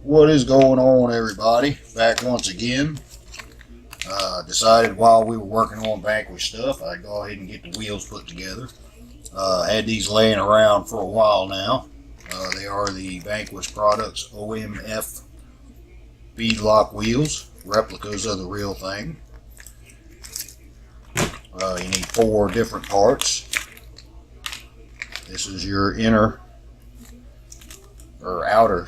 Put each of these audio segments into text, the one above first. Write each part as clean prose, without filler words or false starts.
What is going on, everybody? Back once again. Decided while we were working on Vanquish stuff, I'd go ahead and get the wheels put together. Had these laying around for a while now. They are the Vanquish Products OMF beadlock wheels, replicas of the real thing. You need 4 different parts. This is your outer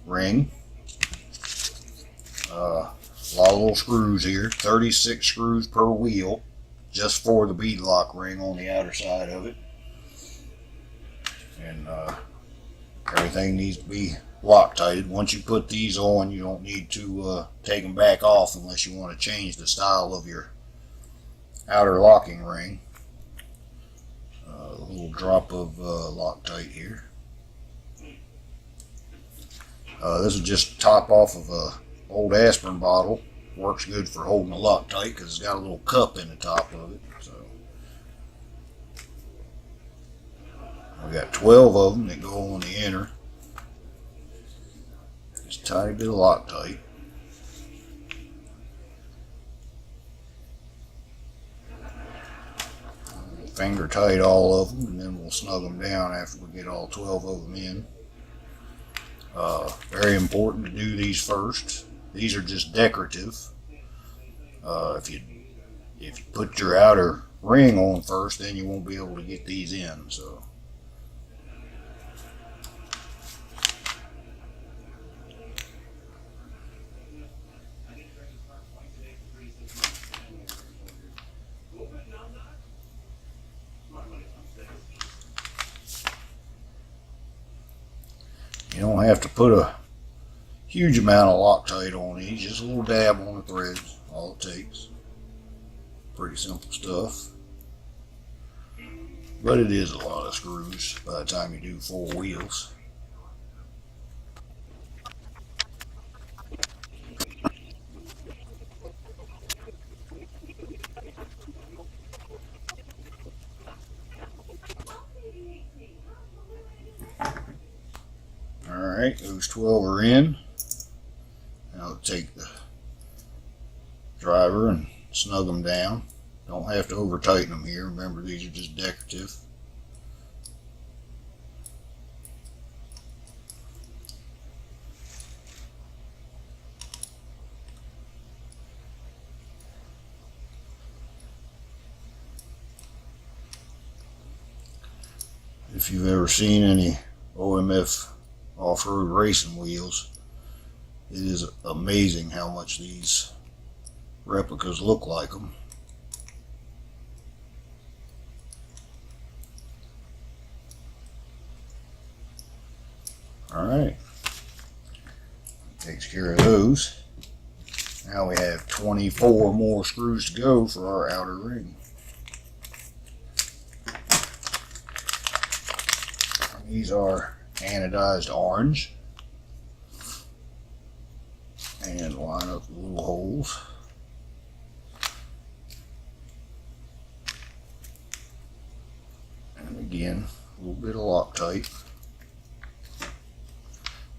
ring. A lot of little screws here, 36 screws per wheel, just for the beadlock ring on the outer side of it. And everything needs to be Loctited. Once you put these on, you don't need to take them back off unless you want to change the style of your outer locking ring. A little drop of Loctite here. This is just top off of a old aspirin bottle. Works good for holding the Loctite because it's got a little cup in the top of it. So I've got 12 of them that go on the inner. Just a tiny bit of Loctite. Finger tight all of them, and then we'll snug them down after we get all 12 of them in. Very important to do these first. These are just decorative. If you put your outer ring on first, then you won't be able to get these in. So you don't have to put a huge amount of Loctite on these, just a little dab on the threads, all it takes. Pretty simple stuff. But it is a lot of screws by the time you do 4 wheels. Alright, those 12 are in. Now I'll take the driver and snug them down. Don't have to over tighten them here. Remember, these are just decorative. If you've ever seen any OMF off-road racing wheels, it is amazing how much these replicas look like them. Alright, takes care of those. Now we have 24 more screws to go for our outer ring. These are anodized orange, and line up the little holes. And again, a little bit of Loctite.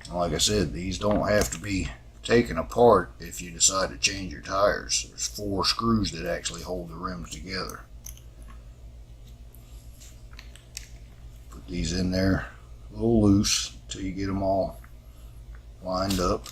And like I said, these don't have to be taken apart if you decide to change your tires. There's 4 screws that actually hold the rims together. Put these in there a little loose until you get them all lined up.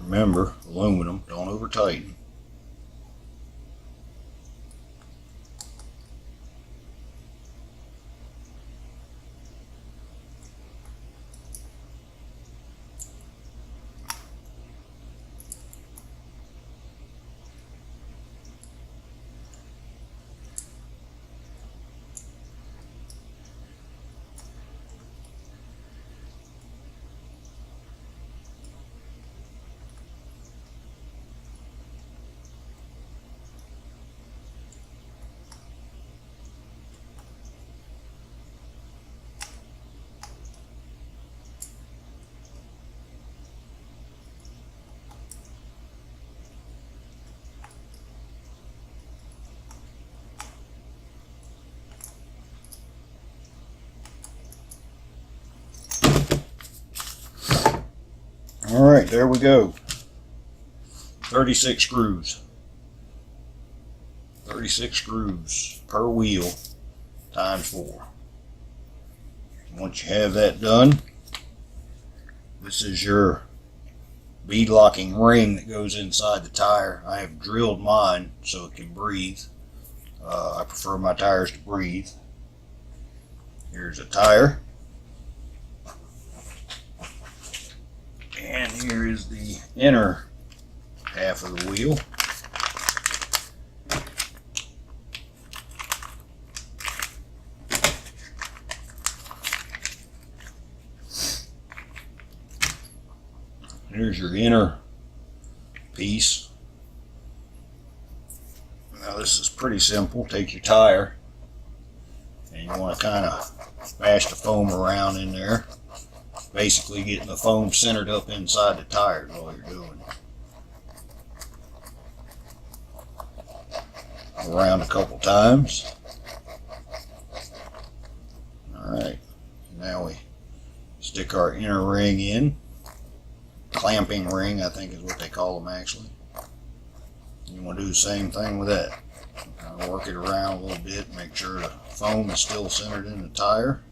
Remember, aluminum, don't over tighten. All right, there we go. 36 screws. 36 screws per wheel times 4. Once you have that done, this is your bead locking ring that goes inside the tire. I have drilled mine so it can breathe. I prefer my tires to breathe. Here's a tire. And here is the inner half of the wheel. Here's your inner piece. Now this is pretty simple. Take your tire and you want to kind of bash the foam around in there. Basically getting the foam centered up inside the tire is all you're doing. Around a couple times. Alright, now we stick our inner ring in. Clamping ring, I think is what they call them actually. You want to do the same thing with that. Work it around a little bit, make sure the foam is still centered in the tire.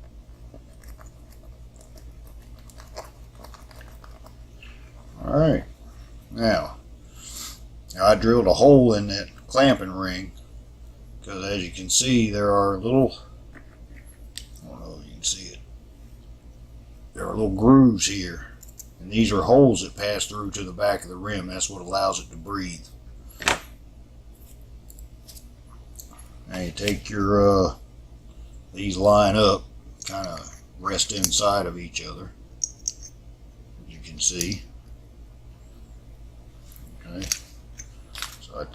Alright, now I drilled a hole in that clamping ring because as you can see there are little, I don't know if you can see it, there are little grooves here, and these are holes that pass through to the back of the rim. That's what allows it to breathe. Now you take your, these line up, kind of rest inside of each other, as you can see. Okay, so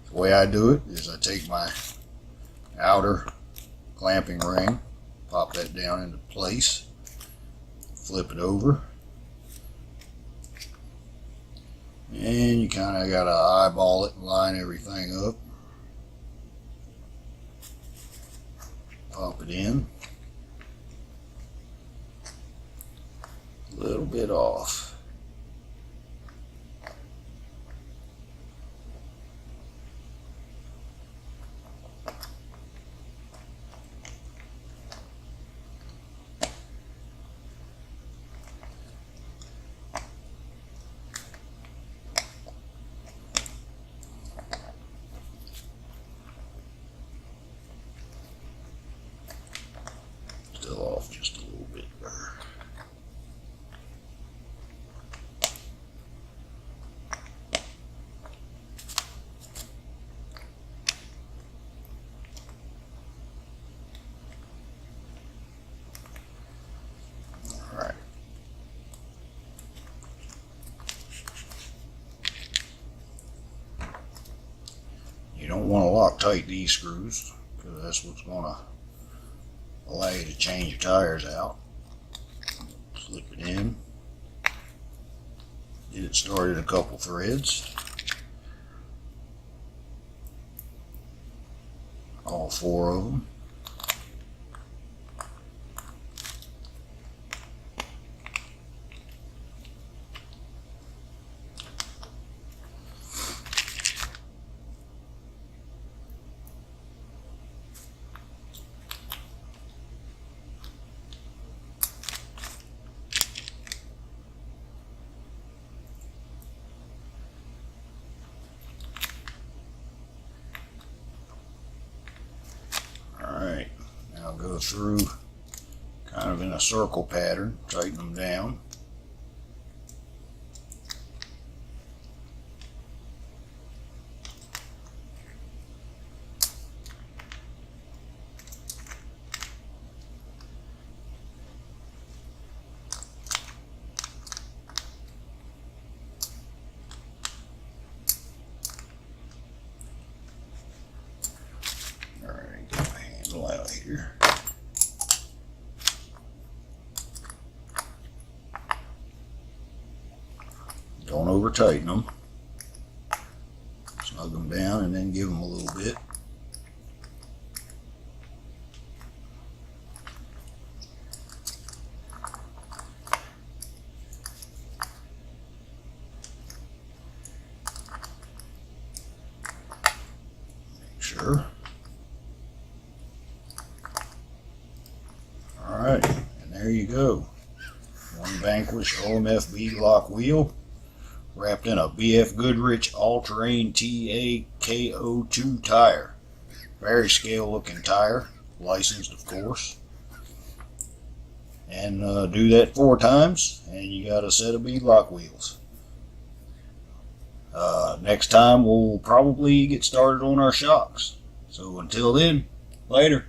the way I do it is I take my outer clamping ring, pop that down into place, flip it over, and you kind of got to eyeball it and line everything up. Pop it in, a little bit off. Still off just a little bit there. All right. You don't want to lock tight these screws because that's what's going to allow you to change your tires out. Slip it in. Get it started a couple threads. All 4 of them. go through kind of in a circle pattern, tighten them down. Alright, get my handle out here. Don't over tighten them. Snug them down and then give them a little bit. Make sure. Alright, and there you go. One Vanquish OMF bead lock wheel, wrapped in a BF Goodrich all-terrain TAKO2 tire. Very scale looking tire, licensed of course. And do that 4 times and you got a set of bead lock wheels. Next time we'll probably get started on our shocks. So until then, later.